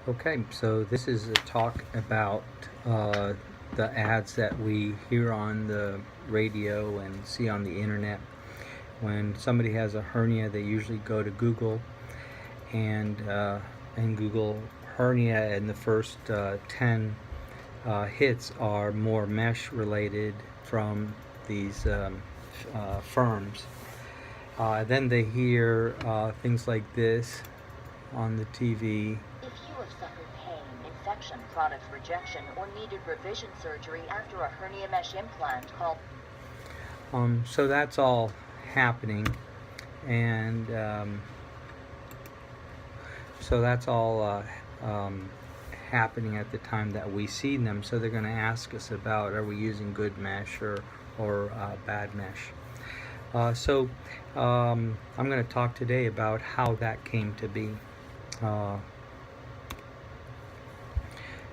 Okay, so this is a talk about the ads that we hear on the radio and see on the internet. When somebody has a hernia, they usually go to Google and Google hernia, and the first 10 hits are more mesh related from these firms. Then they hear things like this on the TV. If you have suffered pain, infection, product rejection, or needed revision surgery after a hernia mesh implant, call. So that's all happening, and so that's all happening at the time that we see them. So they're going to ask us about, are we using good mesh or bad mesh? I'm going to talk today about how that came to be.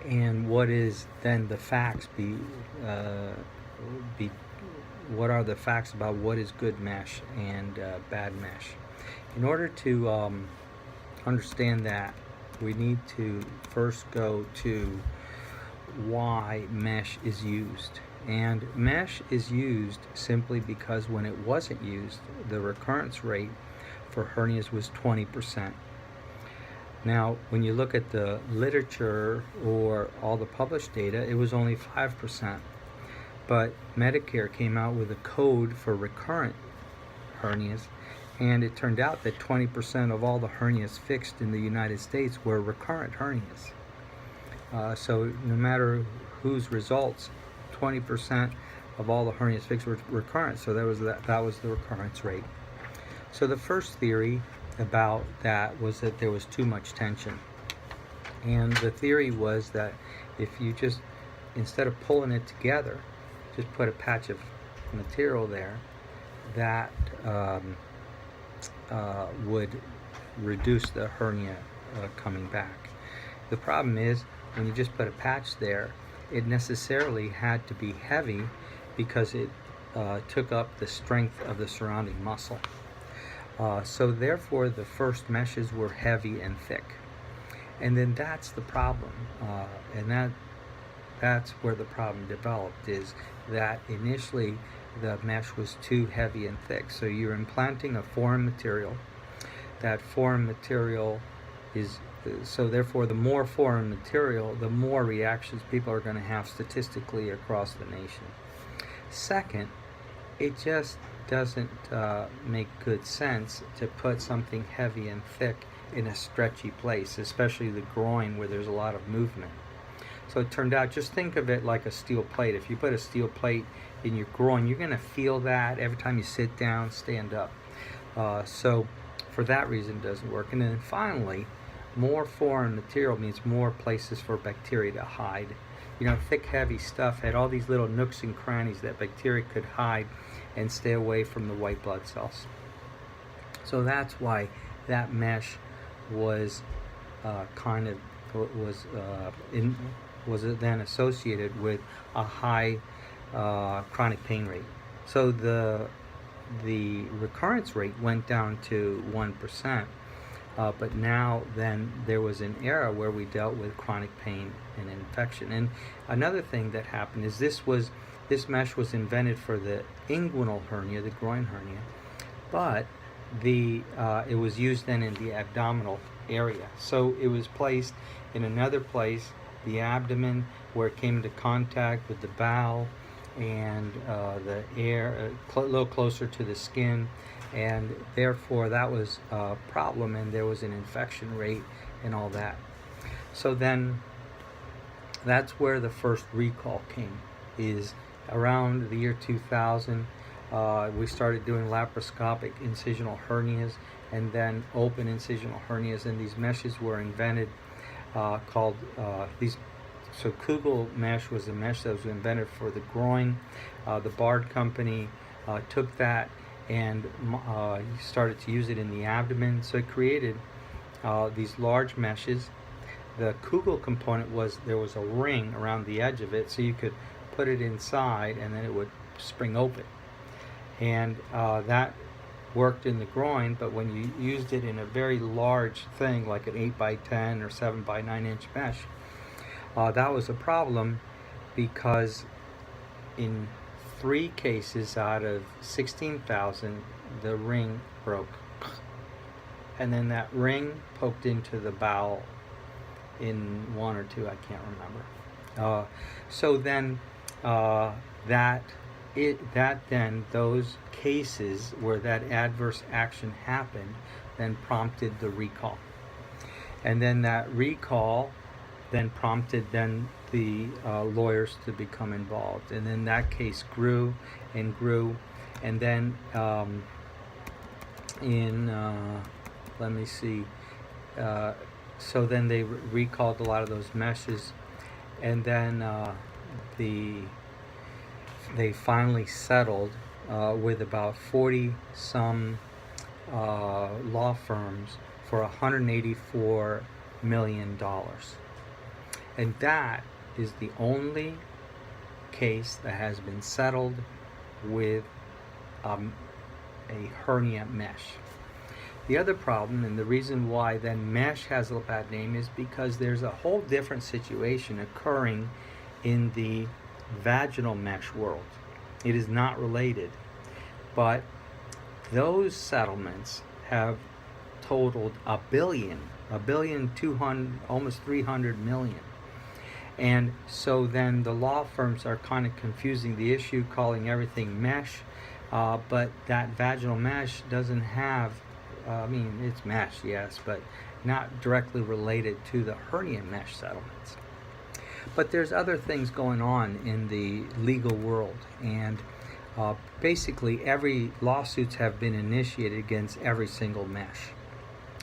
And what is then the facts what are the facts about what is good mesh and bad mesh? In order to understand that, we need to first go to why mesh is used. And mesh is used simply because when it wasn't used, the recurrence rate for hernias was 20%. Now, when you look at the literature or all the published data, it was only 5%. But Medicare came out with a code for recurrent hernias, and it turned out that 20% of all the hernias fixed in the United States were recurrent hernias. So no matter whose results, 20% of all the hernias fixed were recurrent. So that was the recurrence rate. So the first theory about that was that there was too much tension. And the theory was that if you just, instead of pulling it together, just put a patch of material there, that would reduce the hernia coming back. The problem is, when you just put a patch there, it necessarily had to be heavy because it took up the strength of the surrounding muscle. So therefore the first meshes were heavy and thick. And then that's the problem. And that's where the problem developed, is that initially the mesh was too heavy and thick. So you're implanting a foreign material. That foreign material is, so therefore the more foreign material, the more reactions people are going to have statistically across the nation. Second, it just doesn't make good sense to put something heavy and thick in a stretchy place, especially the groin where there's a lot of movement. So it turned out, just think of it like a steel plate. If you put a steel plate in your groin, you're going to feel that every time you sit down, stand up. So for that reason, it doesn't work. And then finally, more foreign material means more places for bacteria to hide. You know, thick, heavy stuff had all these little nooks and crannies that bacteria could hide and stay away from the white blood cells. So that's why that mesh was was then associated with a high chronic pain rate. So the recurrence rate went down to 1%, but now then there was an era where we dealt with chronic pain and infection. And another thing that happened is this mesh was invented for the inguinal hernia, the groin hernia, but it was used then in the abdominal area. So it was placed in another place, the abdomen, where it came into contact with the bowel and the air, a little closer to the skin, and therefore that was a problem, and there was an infection rate and all that. So then that's where the first recall came, is around the year 2000. We started doing laparoscopic incisional hernias and then open incisional hernias, and these meshes were invented called these. So Kugel mesh was a mesh that was invented for the groin. The Bard company took that and started to use it in the abdomen. So it created these large meshes. The Kugel component was, there was a ring around the edge of it, so you could put it inside and then it would spring open. And that worked in the groin, but when you used it in a very large thing like an 8 by 10 or 7 by 9 inch mesh, that was a problem because in 3 cases out of 16,000, the ring broke. And then that ring poked into the bowel in 1 or 2, I can't remember. So then those cases where that adverse action happened then prompted the recall. And then that recall then prompted the lawyers to become involved. And then that case grew and grew. And then let me see. So then they recalled a lot of those meshes. And then they finally settled with about 40 some law firms for $184 million. And that is the only case that has been settled with a hernia mesh. The other problem, and the reason why then mesh has a bad name, is because there's a whole different situation occurring in the vaginal mesh world. It is not related, but those settlements have totaled $1 billion, almost 300 million. And so then the law firms are kind of confusing the issue, calling everything mesh, but that vaginal mesh doesn't have, it's mesh, yes, but not directly related to the hernia mesh settlements. But there's other things going on in the legal world, and basically every lawsuits have been initiated against every single mesh,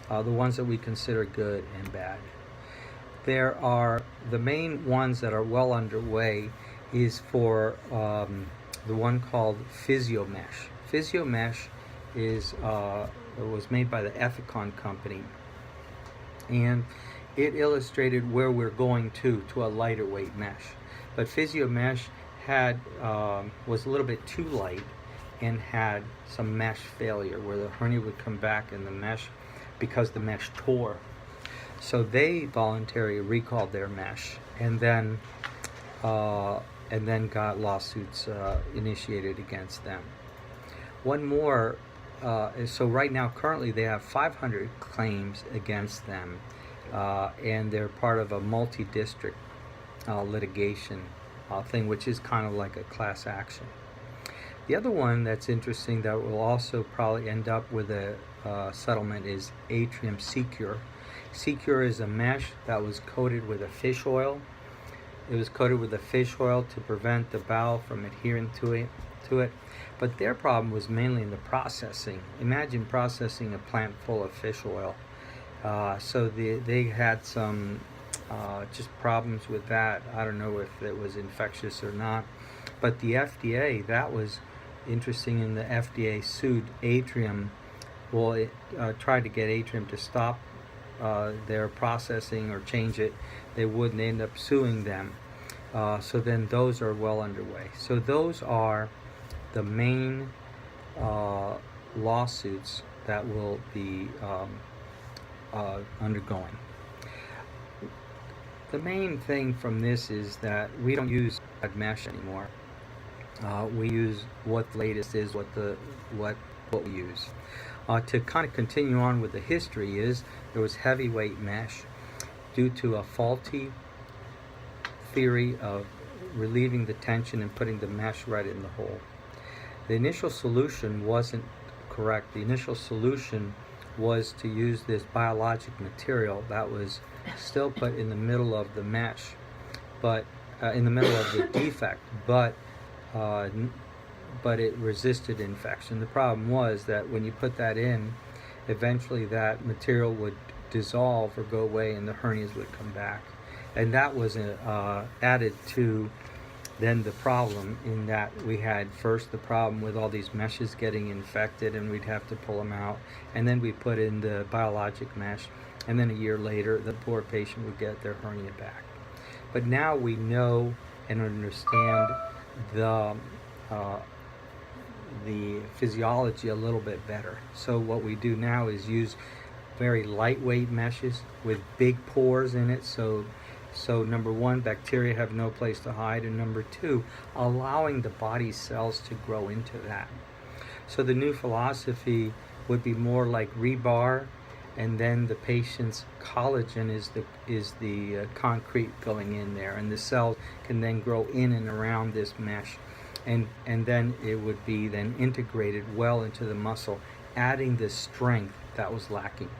the ones that we consider good and bad. There are the main ones that are well underway is for the one called PhysioMesh. PhysioMesh was made by the Ethicon company, and it illustrated where we're going to a lighter weight mesh. But PhysioMesh was a little bit too light and had some mesh failure where the hernia would come back in the mesh because the mesh tore. So they voluntarily recalled their mesh, and then got lawsuits initiated against them. One more. So right now, currently, they have 500 claims against them, and they're part of a multi-district litigation thing, which is kind of like a class action. The other one that's interesting that will also probably end up with a settlement is Atrium Secure. Secure is a mesh that was coated with a fish oil. It was coated with a fish oil to prevent the bowel from adhering to it. But their problem was mainly in the processing. Imagine processing a plant full of fish oil. So they had some just problems with that. I don't know if it was infectious or not. But the FDA, that was interesting, and the FDA sued Atrium. Well, it tried to get Atrium to stop their processing or change it. They wouldn't end up suing them. So then those are well underway. So those are the main lawsuits that will be undergoing. The main thing from this is that we don't use mesh anymore. We use what the latest is, what we use. To kind of continue on with the history is there was heavyweight mesh due to a faulty theory of relieving the tension and putting the mesh right in the hole. The initial solution wasn't correct. The initial solution was to use this biologic material that was still put in the middle of the mesh, but in the middle of the defect, but it resisted infection. The problem was that when you put that in, eventually that material would dissolve or go away and the hernias would come back. And that was added to then the problem in that we had first the problem with all these meshes getting infected and we'd have to pull them out, and then we put in the biologic mesh, and then a year later the poor patient would get their hernia back. But now we know and understand the physiology a little bit better. So what we do now is use very lightweight meshes with big pores in it. So number one, bacteria have no place to hide, and number two, allowing the body's cells to grow into that. So the new philosophy would be more like rebar, and then the patient's collagen is the concrete going in there, and the cells can then grow in and around this mesh, and then it would be then integrated well into the muscle, adding the strength that was lacking.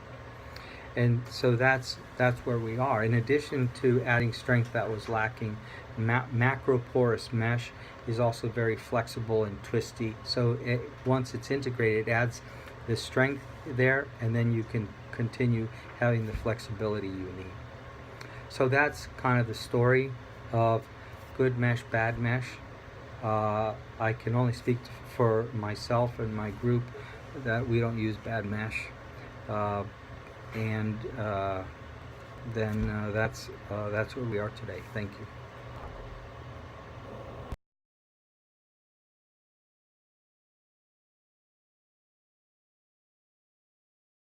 And so that's where we are. In addition to adding strength that was lacking, macroporous mesh is also very flexible and twisty. So once it's integrated, it adds the strength there, and then you can continue having the flexibility you need. So that's kind of the story of good mesh, bad mesh. I can only speak for myself and my group that we don't use bad mesh. Then that's where we are today. Thank you.